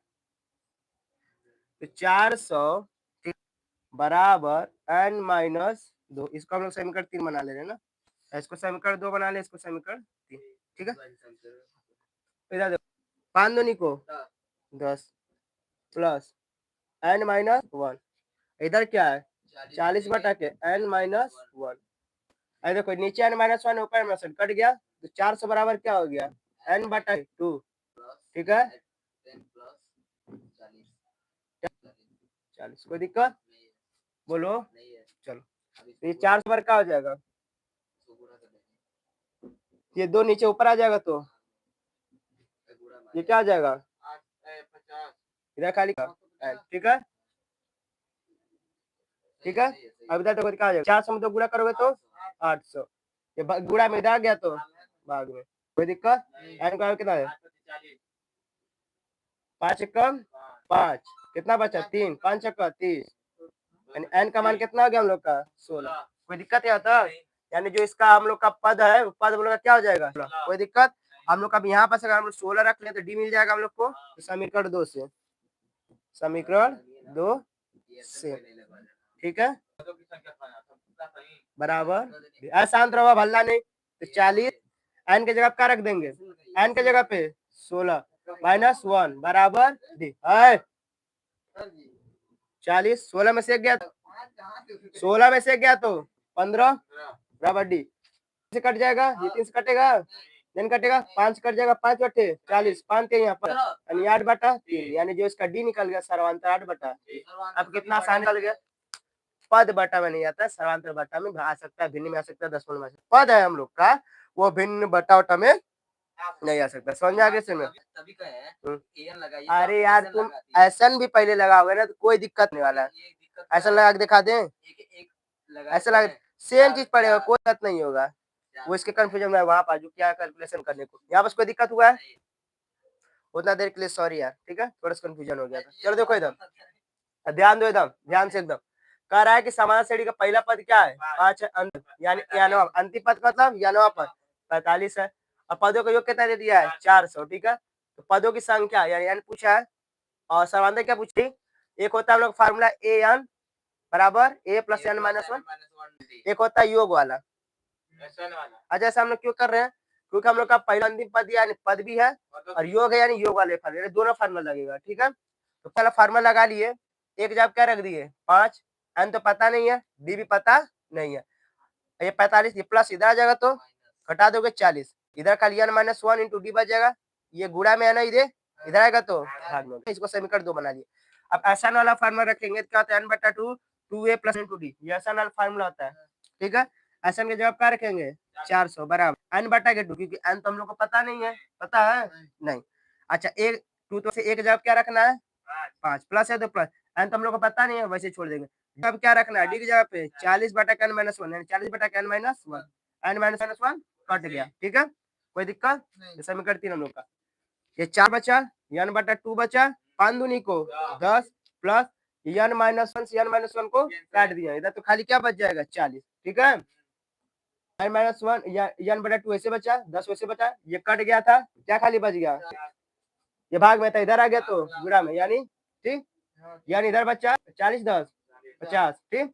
S1: तो 400 बराबर n माइनस 2, इसको हम लोग समीकरण 3 बना ले रहे हैं ना, इसको समीकरण 2 बना ले, इसको समीकरण 3, ठीक है। इधर देखो 5 दूनी को 10 प्लस n माइनस 1, इधर क्या है 40 बटा के n माइनस 1, अरे देखो नीचे n माइनस 1 ऊपर में से कट गया, तो 400 बराबर क्या हो गया n बटा 2, ठीक है 40। कोई दिक्कत बोलो, चलो ये 400 बार क्या हो जाएगा, ये 2 नीचे ऊपर आ जाएगा, तो ये क्या आ जाएगा इधर खाली, ठीक है, ठीक है। अब इधर देखो क्या आ जाएगा, 400 में 2 गुणा करोगे तो 800, ये गुणा में इधर आ गया तो भाग में, कोई दिक्कत, n का कितना है 5 कम 5, कितना बचा 3, 5 का 30, यानी n का मान कितना हो गया हम लोग का 16। कोई दिक्कत है आता, यानी जो इसका हम लोग का पद है पद हम लोग का क्या हो जाएगा, कोई दिक्कत। हम लोग का यहाँ पर अगर हम लोग 16 रख ले तो डी मिल जाएगा हम लोग को, तो समीकरण 2 से, समीकरण 2 से, ठीक है बराबर, अशांत रहो भल्ला नहीं, तो 40 n की जगह क्या रख देंगे, n की जगह पे 16 माइनस 1 बराबर डी, 40 16 में से गया, 16 में से गया तो 15 बराबर डी से कट जाएगा, ये 3 से कटेगा, देन कटेगा 5 कट जाएगा, 5 बटे 40, 5 थे यहाँ पर, यानी 8 बटा 3, यानी जो इसका डी निकल गया सर्वांतर 8 बटा। अब कितना आसान निकल गया, पद बटा में नहीं आता, सर्वांतर बटा में आ सकता है, भिन्न में आ सकता है, दशमलव में आ सकता है, पद है हम लोग का वो भिन्न बटा वटा में नहीं आ सकता, समझ आगे से में। अरे यार तुम ऐसा भी पहले लगाओगे ना तो कोई दिक्कत नहीं वाला है, ऐसा लगा के दिखा दें, ऐसा लगा सेम चीज पड़ेगा, कोई दिक्कत नहीं होगा, वो इसके कंफ्यूजन में वहां पर जो क्या कैलकुलेशन करने को, यहाँ पर कोई दिक्कत हुआ है उतना देर के लिए सॉरी यार, ठीक है थोड़ा सा कंफ्यूजन हो गया था। चलो देखो एकदम ध्यान दो, एकदम ध्यान से, एकदम कह रहा है कि समान श्रेणी का पहला पद क्या है 5 यानी यानवा, अंतिम पद मतलब यानवा पद 45 है, और पदों का योग कितना दे दिया है 400, ठीक है। तो पदों की संख्या यानी पूछा है, और समांतर क्या पूछी, एक होता है हम लोग फार्मूला ए एन बराबर ए प्लस एन माइनस 1, एक होता है योग वाला। अच्छा ऐसा हम लोग क्यों कर रहे हैं, क्योंकि हम लोग का पहला अंतिम पद यानी पद भी है और योग है, यानी योग वाले फार्मूला, दोनों फार्मूला लगेगा, ठीक है। तो पहला फार्मूला लगा लिए, एक जब क्या रख दिए 5, एन तो पता नहीं है, डी भी पता नहीं है, ये 45, ये प्लस इधर आ जाएगा तो घटा दोगे 40, इधर खाली एन माइनस 1 इंटू डी बच जाएगा, ये गुणा में है ना इधर आएगा तो भाग में, इसको समीकरण 2 बना लिए। अब आसान वाला फार्मूला रखेंगे तो क्या होता है एन बटा 2 2a प्लस इंटू डी, ये आसान वाला फार्मूला होता है, ठीक है। आसान के जवाब क्या रखेंगे 400 बराबर एन बटा के 2, क्योंकि एन तो हम लोग को पता नहीं है, पता है नहीं। अच्छा एक 2 तो से एक जवाब क्या रखना है 5, प्लस है तो प्लस, एन तो हम लोग को पता नहीं है वैसे छोड़ देंगे, जब क्या रखना है डी की जगह पे 40 बटा के एन माइनस 1, यानी 40 बटा के N minus 1, N minus 1 cut गया, ठीक है कोई दिक्कत। समीकरण 3 हम लोग का, ये 4 बचा, एन बटा 2 बचा, 5 दूनी को 10 प्लस एन माइनस 1 से एन माइनस 1 को काट दिया, इधर तो खाली क्या बच जाएगा 40, ठीक है। एन माइनस 1 एन बटा 2 ऐसे बचा, 10 वैसे बचा, ये कट गया था, क्या खाली बच गया, ये भाग में था इधर आ गया तो गुणा में, यानी ठीक, यानी इधर बचा 40 10 50, ठीक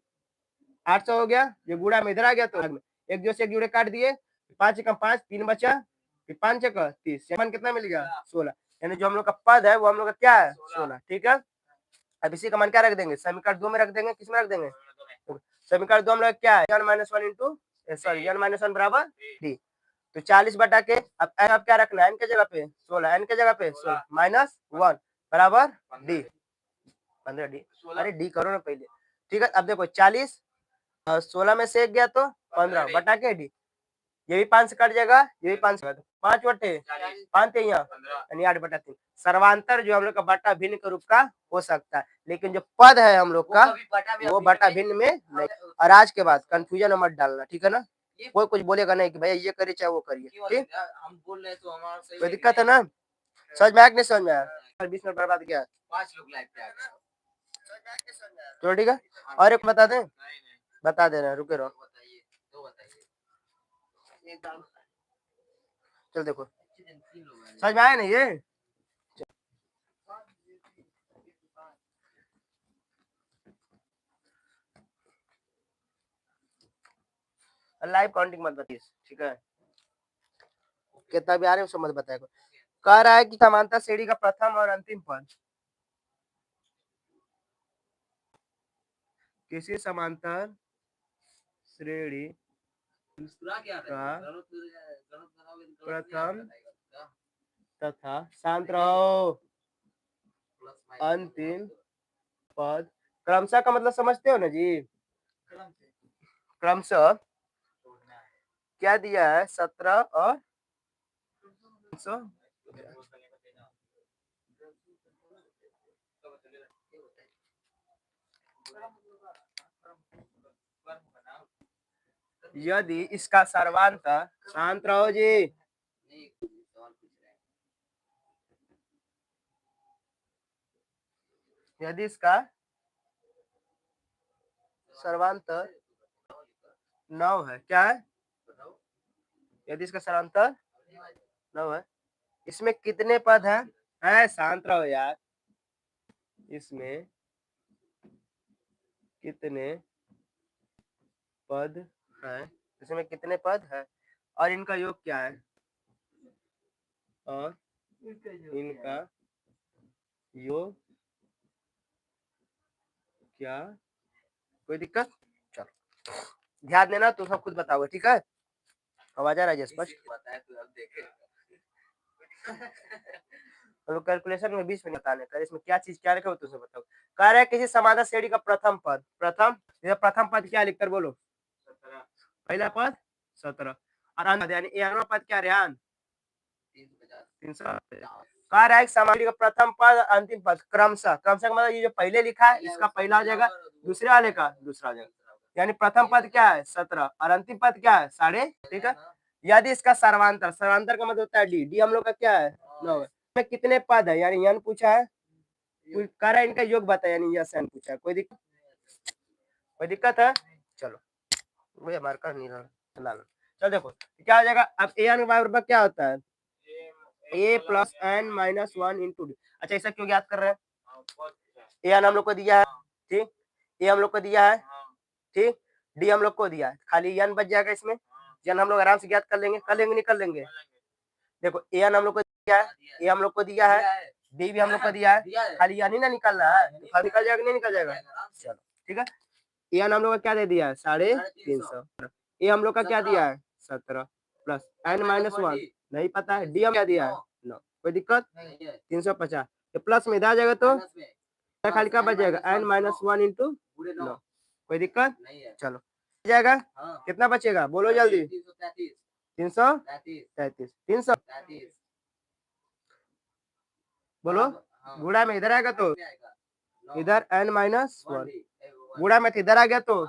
S1: 800 हो गया, ये गुणा में इधर आ गया तो भाग में, एक जो से एक जुड़े काट दिए, 5 कम 5 3 बचा, फिर 5 का 30, मान कितना मिल गया 16, यानी जो हम लोग का पद है वो हम लोग का क्या है 16, ठीक है। अब इसी का मान क्या रख देंगे समीकरण 2 में रख देंगे, किस में रख देंगे समीकरण 2 हम लोग क्या है n minus 1 into sorry n minus 1 बराबर डी, तो 40 बटा के अब n अब क्या रखना है n के जगह पे 16, n के जगह पे 16 माइनस 1 बराबर डी 15 डी, अरे डी करो ना पहले, ठीक है। अब देखो 40 16 में से एक गया तो 15 बटा के डी, ये भी 5 से कट जाएगा, ये भी 5 से कट, 5 बटे 5 तिया यानी 8/3। सर्वांतर जो हम लोग का बटा भिन्न के रूप का हो सकता है, लेकिन जो पद है हम लोग का वो बटा भिन्न में नहीं। और आज के बाद कंफ्यूजन मत डालना, ठीक है ना? कोई कुछ बोलेगा नहीं कि भैया ये करिए चाहे वो करिए, ठीक? हम बोल रहे तो हमारा सही, कोई दिक्कत है ना? समझ में आया कि नहीं समझ में आया? 20 मिनट बर्बाद किया, 5 लोग लाइव पे आ गए। चलो ठीक है, और एक बता दें, बता दे रहे हैं, रुके रहो। चल देखो, समझ में आया नहीं ये? लाइव काउंटिंग मत बताइए, ठीक है? कितना भी आ रहे हैं उसको मत बताएगा। कह रहा है कि समांतर श्रेणी का प्रथम और अंतिम पद किसी समांतर श्रेणी का प्रथम तथा शांत रहो अंतिम पद क्रमशः का मतलब समझते हो ना जी? क्रमशः क्या दिया है? 17 और 100। यदि इसका सर्वांतर, शांत रहो जी, यदि इसका सर्वांतर 9 है, क्या है? यदि इसका सर्वांतर 9 है, इसमें कितने पद हैं? शांत रहो यार, इसमें कितने पद है? इसमें कितने पद है और इनका योग क्या है? और इनका योग क्या? कोई दिक्कत? चलो ध्यान देना, तुम सब खुद बताओगे, ठीक है? आवाज आ रहा है स्पष्ट? कैलकुलेशन में 20 मिनट बताने का, इसमें क्या चीज क्या रखा हो तुझे बताओ। कह रहा है किसी समांतर श्रेणी का प्रथम पद, प्रथम पद क्या लिखकर बोलो? 17। पहला पद 17 और अंत यानी 11वां पद क्या रेहान? 350। कह रहा है समांतर का प्रथम पद अंतिम पद क्रमशः, क्रमशः का मतलब ये जो पहले लिखा है इसका पहला हो जाएगा, दूसरे वाले का दूसरा हो जाएगा, यानी प्रथम पद क्या है? 17 और अंतिम पद क्या है? 6.5, ठीक है? यदि इसका सर्वांतर, सर्वांतर का मतलब होता है डी, डी हम लोग का क्या है? 9 है। में कितने पद है यानी यन पूछा है, कह रहा है इनका योग बता यानी यस एन पूछा है। कोई दिक्कत है? चलो वही मार्कर नहीं रहा, चल देखो क्या हो जाएगा। अब ए एन बराबर क्या होता है? A plus N minus 1 into d. अच्छा ऐसा क्यों ज्ञात कर रहे हैं? ए एन हम लोग को दिया है, ठीक? ए हम लोग को दिया है, ठीक? डी हम लोग को दिया है, खाली एन बच जाएगा इसमें, एन हम लोग आराम से ज्ञात कर लेंगे, निकल लेंगे। देखो ए एन हम लोग को दिया है, ए हम लोग को दिया है, डी भी हम लोग को दिया है, खाली एन ही ना निकालना है, तो निकल जाएगा नहीं निकल जाएगा? चलो ठीक है, ए एन हम लोग का क्या दे दिया है? 350। ए हम लोग का क्या दिया है? 17 प्लस एन माइनस 1 नहीं पता है, डी हम क्या दिया है? 9। कोई दिक्कत? 350 प्लस में इधर आ जाएगा तो खाली क्या बच जाएगा? N minus 1 into 9। कोई दिक्कत? चलो जाएगा, कितना बचेगा बोलो जल्दी? 333। 300 बोलो, गुड़ा में इधर आएगा तो इधर एन माइनस 1, गुड़ा में इधर आ गया तो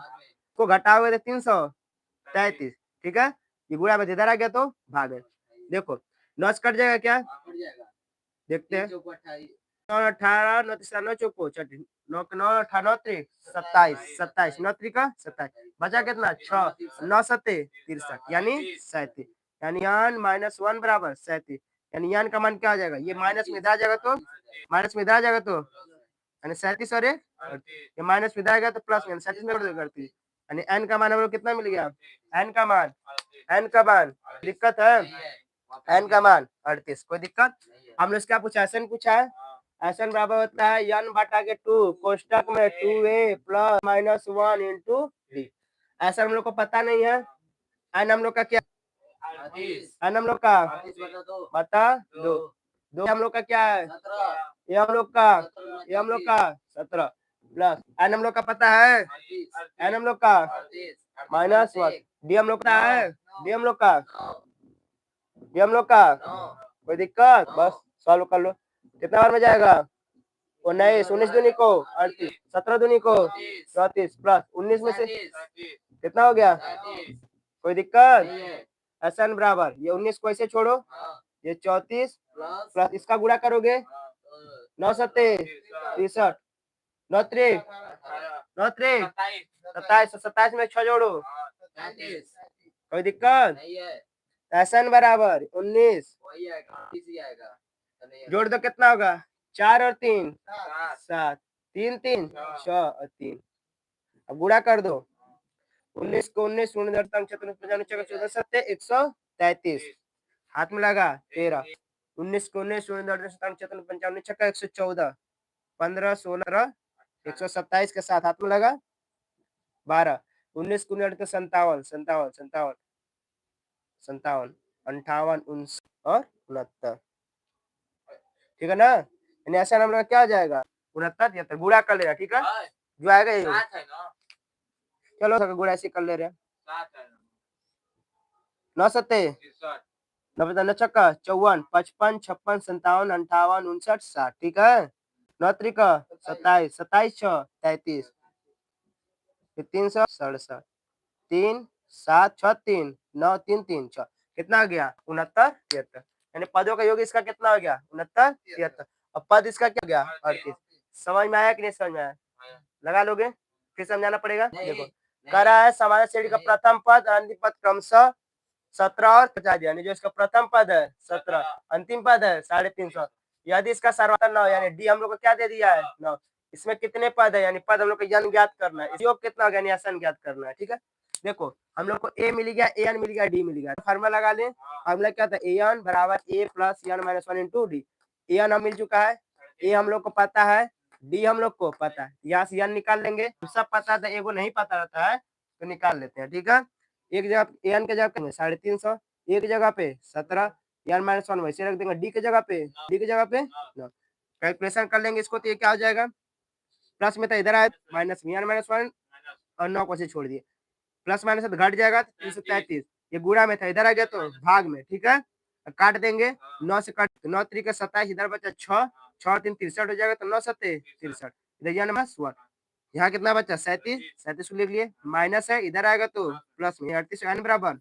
S1: को घटाओगे तो 333, ठीक है? ये गुड़ा में इधर आ गया तो भागे, देखो 9 कट जाएगा क्या? देखते हैं, 9 18 9 3 9 चौको 9 9 18 27 27 9 3 का 27 बचा कितना? 6 9 7 63 यानी 37, यानी यान माइनस 1 बराबर 37, यानी यान का मान क्या आ जाएगा? ये माइनस में इधर आ जाएगा तो माइनस में इधर आ जाएगा तो यानी 37 और ये माइनस में इधर आ गया तो प्लस में 37 में करती, यानी एन का मान हम लोग कितना मिल गया? एन का मान दिक्कत है? एन का मान 38। कोई दिक्कत? हम लोग क्या पूछा? एन पूछा है, एन बराबर होता है एन बटा के 2 कोष्टक में 2a plus minus 1 into D. ऐसा हम लोग को पता नहीं है, एन हम लोग का क्या? एन हम लोग का बता 2 हम लोग का क्या है? ये हम लोग का 17, प्लस एन हम लोग का पता है, एन हम लोग का -1, डी हम लोग का है, डी हम लोग का, डी हम लोग का, कोई दिक्कत? बस सॉल्व कर लो। कितना बार में जाएगा? 19, 19 दूनी को 38, 17 दूनी को 34 प्लस 19 में से कितना हो गया? कोई दिक्कत? एस एन बराबर ये 19 को ऐसे छोड़ो, ये 34 प्लस इसका गुणा करोगे 9 सत्ते 63, 9 त्रिक 9 त्रिक 27, 27 में 6 जोड़ो, कोई दिक्कत? एस एन बराबर 19 जोड़ दो, कितना होगा? 4 और 3 7, 3 3 6 और 3, अब गुणा कर दो। 19 को 19 शून्य 14 सत्ते 133, हाथ में लगा 13, 19 को 19 शून्य 55 छक्का 114, 15 16 127 के साथ हाथ में लगा 12, 19 को 57 57 57 57 58 59 और 69, ठीक है ना? यानी ऐसा नाम क्या आ जाएगा? 69 73, गुणा कर लेना, ठीक है? जो आएगा ये होगा। चलो सर गुणा ऐसे कर ले रहे हैं। 9 सत्ते 9 छक्का 54 55 56 57 58 59 60, ठीक है? 9 त्रिका 27 27 6 33, 367, 3 7 6 3 9 3 3 6, कितना आ गया? 69 73, यानी पदों का योग इसका कितना हो गया? 69 73। अब पद इसका क्या हो गया? 38। समझ में आया कि नहीं समझ में आया? लगा लोगे? फिर समझाना पड़ेगा। देखो कह रहा है सामान्य श्रेणी का प्रथम पद अंतिम पद क्रमशः 17 और 50, यानी जो इसका प्रथम पद है 17, अंतिम पद है 350, यदि इसका सर्वांतर 9, यानी डी हम लोग को क्या दे दिया है? 9। इसमें कितने पद है? यानी पद हम लोग को यन ज्ञात करना है, योग कितना होगा? यानी एसन ज्ञात करना है, ठीक है? देखो हम लोग को ए मिल गया, ए एन मिल गया, डी मिल गया, फार्मूला लगा लें। फार्मूला क्या था? ए एन बराबर a plus N minus 1 into d. A n हम मिल चुका है, ए हम लोग को पता है, डी हम लोग को पता है, यहाँ से एन निकाल लेंगे, सब पता था, एगो नहीं पता रहता है तो निकाल लेते हैं, ठीक है? एक जगह एन के जगह पे 350, एक जगह पे 17, एन माइनस 1 वैसे रख देंगे, डी के जगह पे, डी के जगह पे 9, कैलकुलेशन कर लेंगे इसको तो ये क्या हो जाएगा? प्लस में था इधर आए माइनस में, एन माइनस 1 और 9 को से छोड़ दिए, प्लस माइनस तो घट जाएगा 333, ये गुणा में था इधर आ गया तो भाग में, ठीक है? काट देंगे 9 से काट, 9 3 27, इधर बचा 6 6 3 63 हो जाएगा, तो 9 सत्ते 63, इधर एन माइनस 1, यहाँ कितना बचा? 37 37 को लिख लिए, माइनस है इधर आएगा तो प्लस में 38 एन बराबर।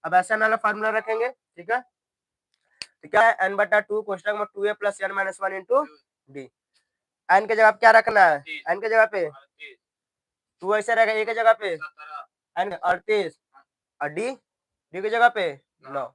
S1: अब ऐसा वाला फार्मूला रखेंगे, ठीक है? तो क्या है? एन बटा 2 कोष्टक में 2a plus N minus 1 into D. N के जगह क्या रखना है? एन के जगह पे 2 ऐसे रहेगा, ए के जगह पे एन 38 और डी डी की जगह पे 9,